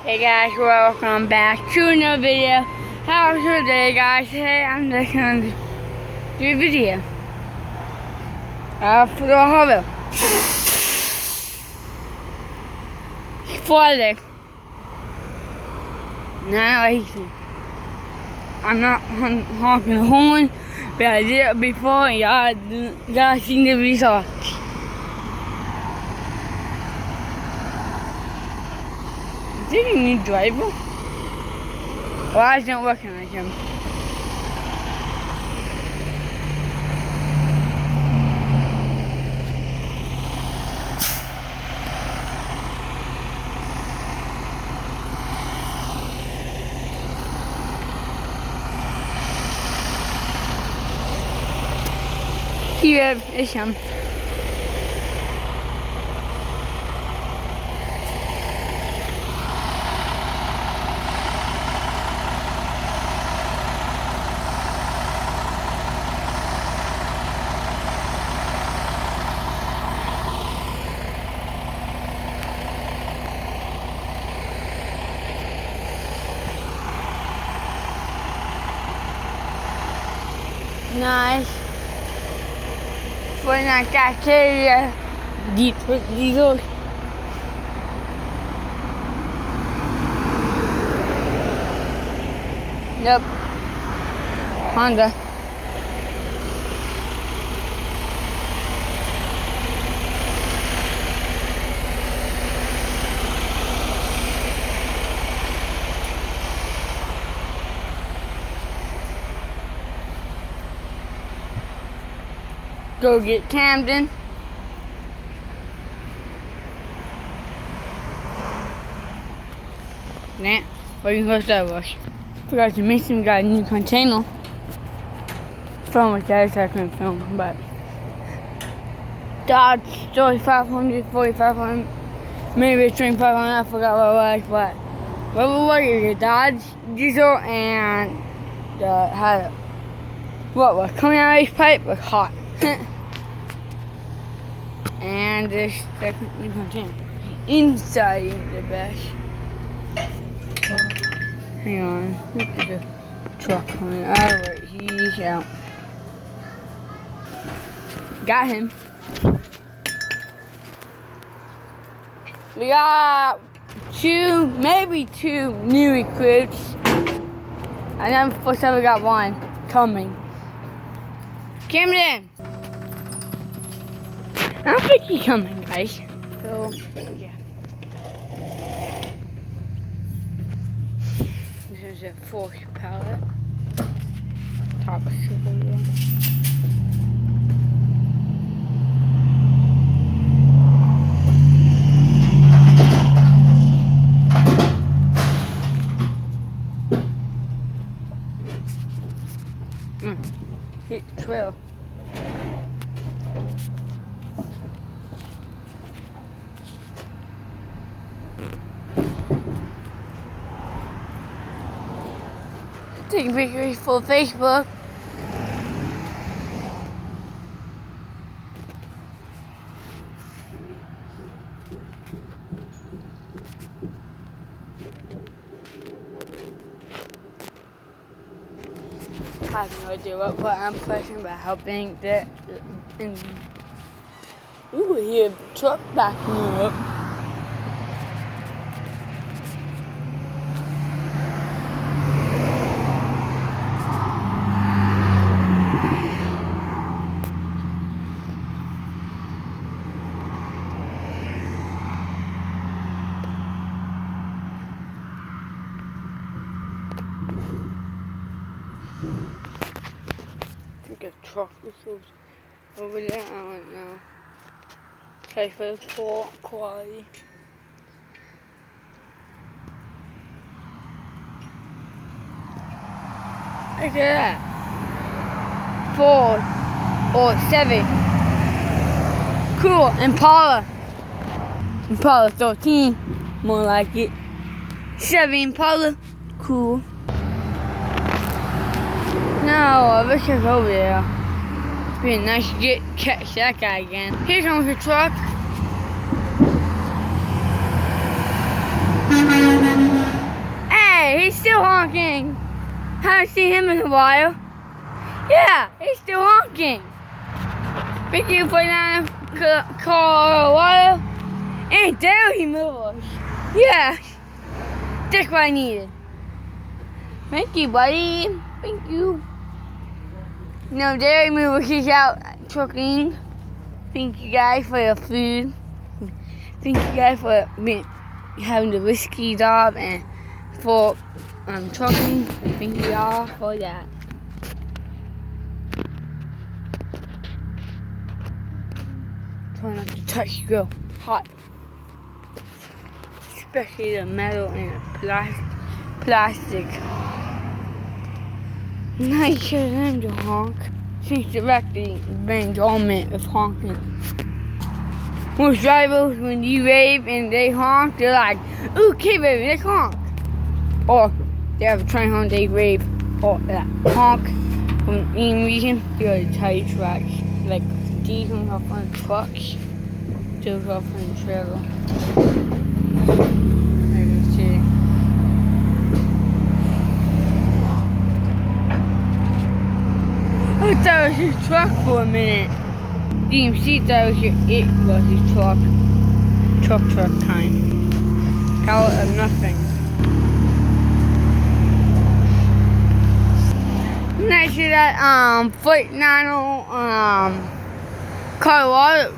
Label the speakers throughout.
Speaker 1: Hey guys, welcome back to another video. How's your day, guys? Hey, I'm just gonna do a video. For the hobby. Friday. Now I'm not honking the horn, but I did it before and y'all seen the results. Is it a new driver? Why isn't it working like him? Here, it's him. Nice. When I got carried deep with diesel. Yep. Honda. Go get Camden. Nah, what are you supposed to rush? Forgot to mention we got a new container. Film with that, so I couldn't film, but Dodge 3500, 4500, maybe 2500, I forgot what it was, but what was it? Dodge diesel and the what was coming out of this pipe was hot. And this second container inside the bash. Hang on, look at the truck coming out. Right, he's out. Got him. We got maybe two new recruits. And then first time we got one coming. Camden! I don't think he's coming, guys. So, yeah. This is a force pallet. Top of super. Hit the trail. Taking pictures for Facebook. I have no idea what I'm pressing, but helping that. Ooh, here, truck backing up. I think a truck was over there, I don't know. Try for the full quality. Look at that. 4 or 7. Cool. Impala 13. More like it. 7 Impala. Cool. No, I wish I was over there. It'd be nice to catch that guy again. Here comes the truck. Haven't seen him in a while. Yeah, he's still honking. Thank you for that call a while. And dairy movers. Yeah, that's what I needed. Thank you, buddy. Thank you. No, dairy movers is out trucking. Thank you guys for your food. Thank you guys for having the risky job and for trucking. Thank you all for that. Try not to touch the grill. Hot. Especially the metal and the plastic. Nice of them to honk. She's directly been dormant with honking. Most drivers, when you wave and they honk, they're like, ooh, okay, baby, let's honk. Or they have a train honk, they wave, or honk. For any reason, they're tight tracks. Like, these ones are on trucks, those are on the trailer. As you see. I thought it was his truck for a minute. DMC thought it was his truck. Truck kind. Call it a nothing. Next to that, foot nano, Colorado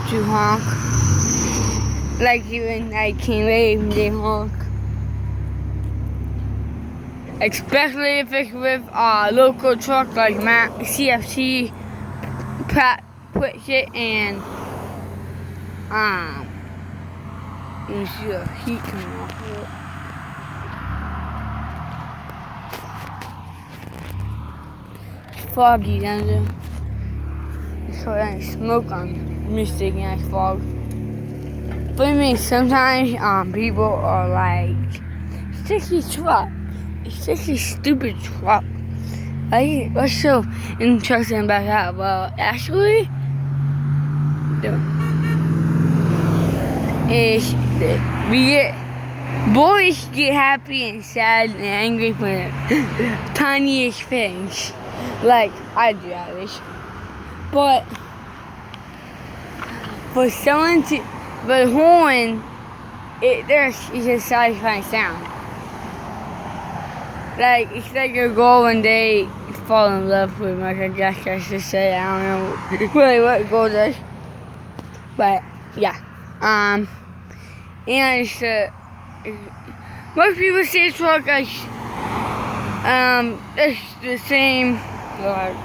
Speaker 1: to honk. Like even I can't wave, they honk. Especially if it's with a local truck like CFC, puts it and you see the heat coming off of it. It's foggy down there. So that smoke on mistaken as fog. But I mean, sometimes people are like, sticky truck. It's a stupid truck. What's so interesting about that? Well, actually, boys get happy and sad and angry for the tiniest things. Like, I do at least. But for someone to, but horn, it's a satisfying sound. Like, it's like a girl when they fall in love with me, I guess I should say. I don't know really what a girl does. But, yeah. And most people say truck like, it's the same, like,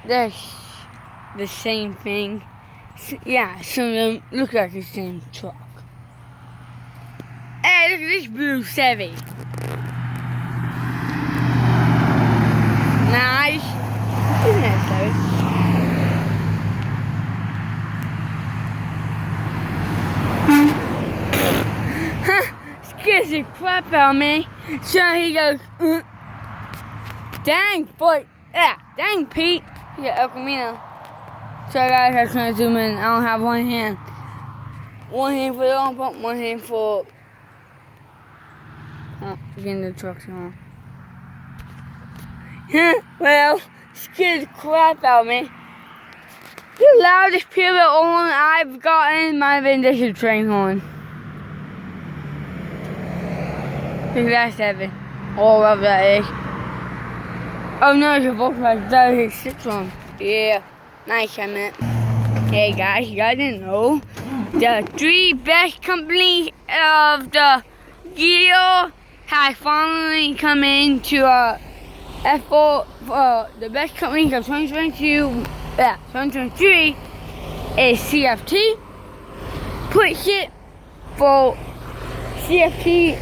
Speaker 1: that's the same thing. Yeah, some of them look like the same truck. Hey, look at this blue Chevy. Nice. Isn't that so? Scares the crap out of me. So he goes, dang, boy. Yeah, dang, Pete. Yeah, El Camino. So guys, I'm trying to zoom in. I don't have one hand. One hand for the long pump, one hand for getting the trucks on. Well, scared the crap out of me. The loudest pivot on I've gotten might have been this train horn. That's heavy. All of that is. Oh no, it's a Volkswagen. That is 6-1. Yeah, nice, I meant. Hey guys, you guys didn't know the 3 best companies of the year has finally come into F4. The best companies of 2023 is CFT. Puts it for CFT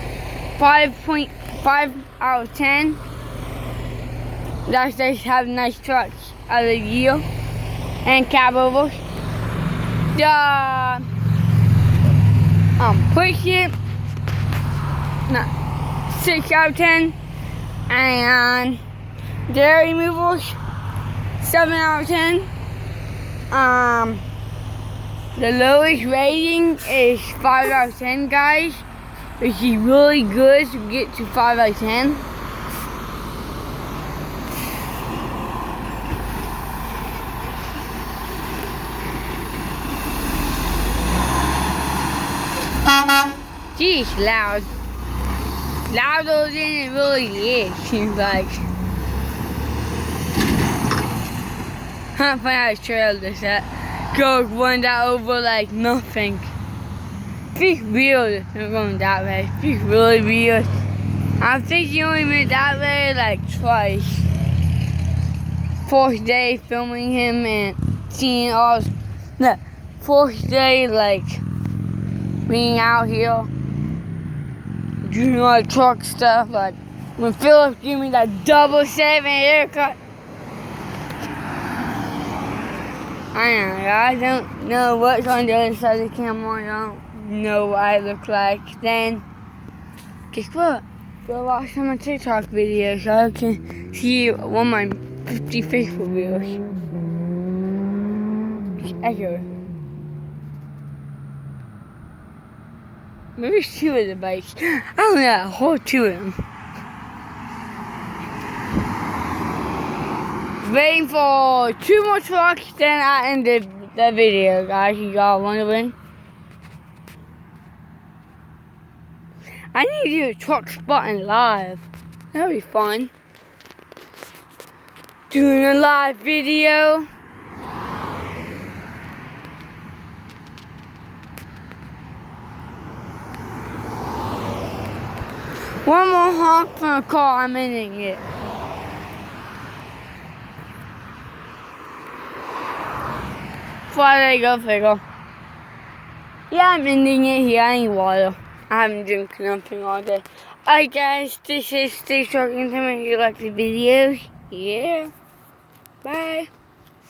Speaker 1: 5.5 out of 10. That's they have nice trucks out of the year and cab overs. The push it 6 out of 10, and dairy removals 7 out of 10. The lowest rating is 5 out of 10, guys. Is he really good to get to 5 out of 10? Geez, loud. Louder than it really is, seems like. I'm funny how trail this at. Go run that over like nothing. It's weird if you're going that way. It's really weird. I think you only went that way like twice. Fourth day filming him and seeing all the fourth day like being out here doing all the truck stuff, like when Philip gave me that double 7 haircut. I don't know what's on the other side of the camera. I don't know what I look like. Then, guess what? Go watch some of my TikTok videos so I can see one of my 50 Facebook videos. It's echo. Maybe it's 2 of the bikes. I don't know, a whole 2 of them. Waiting for 2 more trucks, then I ended the video, guys. You got wondering. I need to do a truck spotting live. That'll be fun. Doing a live video. One more honk from a car, I'm ending it. There you go, figure. Yeah, I'm ending it here. I need water. I haven't drank nothing all day. Alright guys, this is Stay Trucking. Tell me if you like the videos. Yeah. Bye.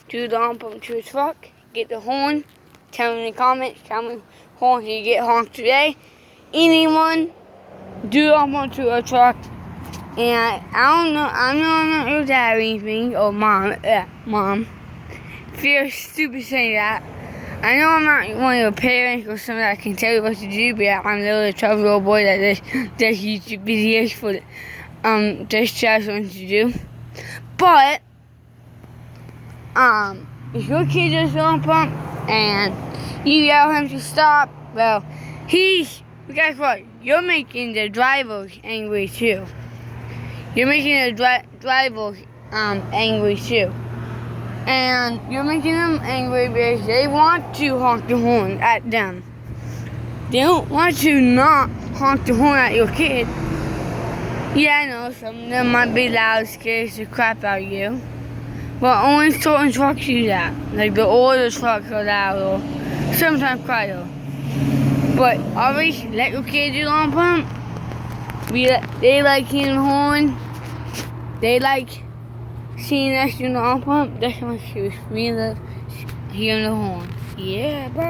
Speaker 1: Do the hump up to a truck. Get the horn. Tell me in the comments how many horns you get honked today. Anyone, do the hump up to a truck. And I don't know, I'm not your dad or anything. Or mom. Mom. Feel stupid saying that. I know I'm not one of your parents or something that can tell you what to do, but I'm literally a 12-year-old boy that does YouTube videos for just try something to do. But if your kid does lump pump and you yell at him to stop, well, guess what? You're making the drivers angry too. You're making the drivers angry too. And you're making them angry because they want to honk the horn at them. They don't want to not honk the horn at your kid. Yeah, I know, some of them might be loud, scares the crap out of you. But only certain trucks do that. Like the older trucks are loud or sometimes quieter. But always let your kid do long pump. They like hearing the horn. They like seeing us do the long pump. That's what she was really hearing the horn. Yeah, bye.